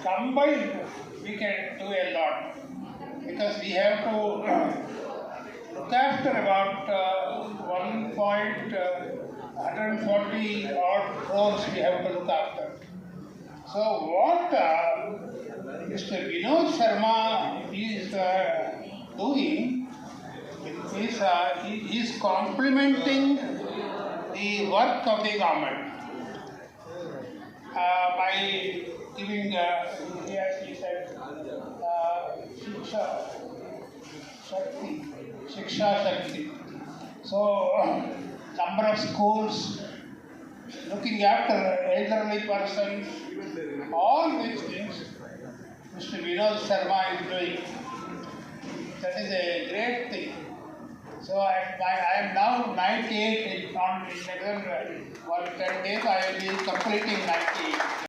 combined we can do a lot because we have to look after about 140 odd crores we have to look after. So what Mr. Vinod Sharma is doing is he is complementing the work of the government by giving, as he said, Shiksha Shakti. So, number of schools, looking after elderly persons, all these things Mr. Vinod Sharma is doing. That is a great thing. So I am now 98 on 10 days I will be completing 98.